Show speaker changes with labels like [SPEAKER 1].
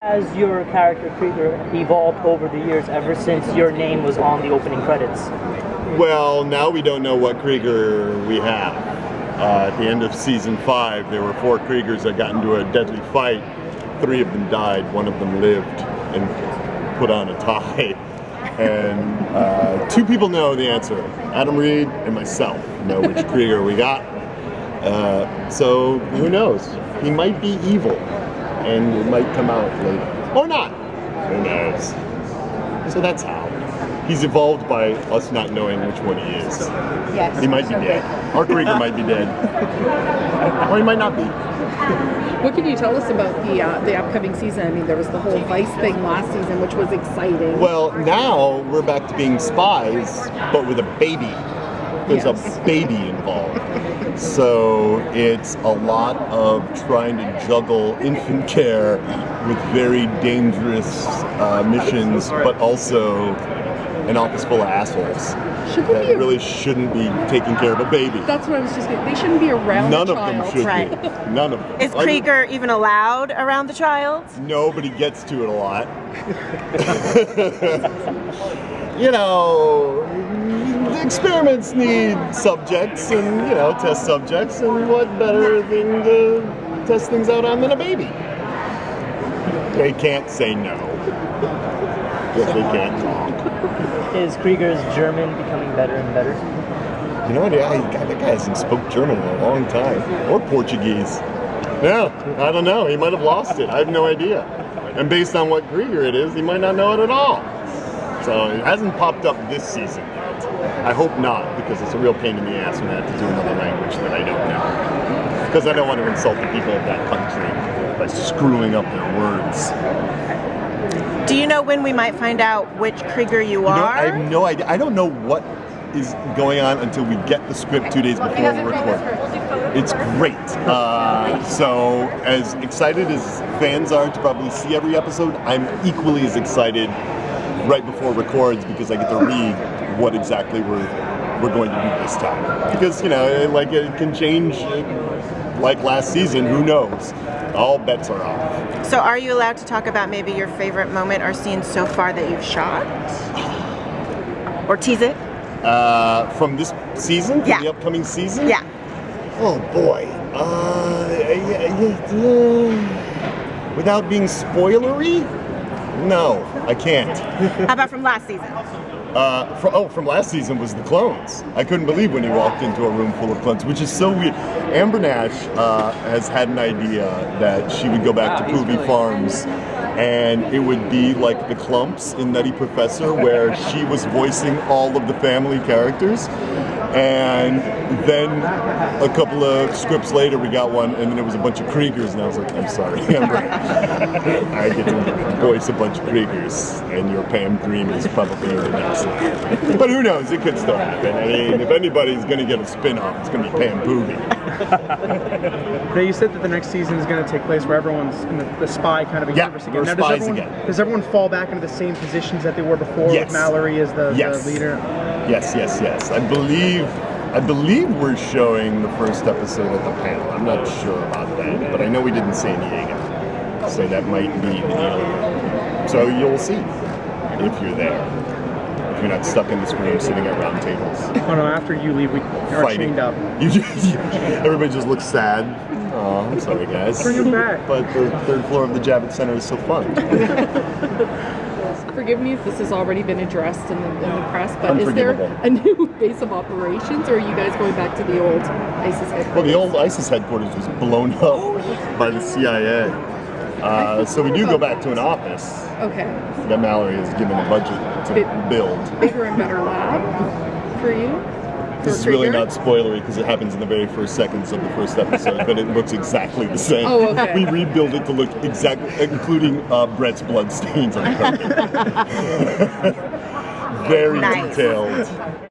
[SPEAKER 1] Has your character Krieger evolved over the years ever since your name was on the opening credits?
[SPEAKER 2] Well, now we don't know what Krieger we have. At the end of season 5, there were 4 Kriegers that got into a deadly fight. 3 of them died, 1 of them lived and put on a tie. And 2 people know the answer. Adam Reed and myself know which Krieger we got. So who knows? He might be evil, and it might come out later. Or not. Who knows? So that's how. He's evolved by us not knowing which one he is.
[SPEAKER 3] Yes.
[SPEAKER 2] He might be dead. Our Krieger might be dead. Or he might not be.
[SPEAKER 3] What can you tell us about the upcoming season? I mean, there was the whole Vice thing last season, which was exciting.
[SPEAKER 2] Well, now we're back to being spies, but with a baby. There's a baby involved. So it's a lot of trying to juggle infant care with very dangerous missions, but also an office full of assholes that really shouldn't be taking care of a baby.
[SPEAKER 3] That's what I was just getting. They shouldn't be around
[SPEAKER 2] None
[SPEAKER 3] the
[SPEAKER 2] of
[SPEAKER 3] child.
[SPEAKER 2] them should
[SPEAKER 4] Right.
[SPEAKER 2] be. None of them.
[SPEAKER 4] Is Krieger even allowed around the child?
[SPEAKER 2] Nobody gets to it a lot. You know, the experiments need subjects and, you know, test subjects, and what better thing to test things out on than a baby? They can't say no. Because they can't talk.
[SPEAKER 1] Is Krieger's German becoming better and better?
[SPEAKER 2] You know what? That guy hasn't spoke German in a long time. Or Portuguese. Yeah, I don't know. He might have lost it. I have no idea. And based on what Krieger it is, he might not know it at all. So it hasn't popped up this season yet. I hope not, because it's a real pain in the ass when I have to do another language that I don't know. Because I don't want to insult the people of that country by screwing up their words.
[SPEAKER 4] Do you know when we might find out which Krieger you are?
[SPEAKER 2] I have no idea. I don't know what is going on until we get the script 2 days before we record. It's great. So as excited as fans are to probably see every episode, I'm equally as excited right before it records, because I get to read what exactly we're going to do this time. Because, you know, like, it can change like last season, who knows? All bets are off.
[SPEAKER 4] So are you allowed to talk about maybe your favorite moment or scene so far that you've shot? Or tease it?
[SPEAKER 2] From this season? From the upcoming season?
[SPEAKER 4] Yeah.
[SPEAKER 2] Oh boy. Without being spoilery? No, I can't.
[SPEAKER 4] How about from last season?
[SPEAKER 2] From last season was the clones. I couldn't believe when he walked into a room full of clones, which is so weird. Amber Nash has had an idea that she would go back to Poovy Farms, and it would be like the Clumps in Nutty Professor, where she was voicing all of the family characters. And then a couple of scripts later, we got one, and then it was a bunch of Kriegers, and I was like, I'm sorry, Amber. I get to voice a bunch of Kriegers, and your Pam Dream is probably the next one. But who knows? It could still happen. I mean, if anybody's going to get a spin-off, it's going to be Pam Poovy.
[SPEAKER 5] Now, you said that the next season is going to take place where everyone's in the spy kind of a universe again. Now, does everyone fall back into the same positions that they were before, with Mallory as the leader?
[SPEAKER 2] Yes. I believe we're showing the first episode at the panel. I'm not sure about that, but I know we did in San Diego, so that might be the deal. So you'll see if you're there. If you're not stuck in this room sitting at round tables.
[SPEAKER 5] Oh no! After you leave, we are chained up.
[SPEAKER 2] Everybody just looks sad. Oh, I'm sorry, guys.
[SPEAKER 5] Bring him back.
[SPEAKER 2] But the 3rd floor of the Javits Center is so fun.
[SPEAKER 3] Forgive me if this has already been addressed in the press, but is there a new base of operations, or are you guys going back to the old ISIS headquarters?
[SPEAKER 2] Well, the old ISIS headquarters was blown up by the CIA. So we do go back to an office that Mallory has given a budget to build.
[SPEAKER 3] Bigger and better lab for you?
[SPEAKER 2] This is really not spoilery because it happens in the very first seconds of the first episode, but it looks exactly the same.
[SPEAKER 3] Oh, okay.
[SPEAKER 2] We rebuild it to look exactly, including Brett's blood stains on the carpet. Very detailed.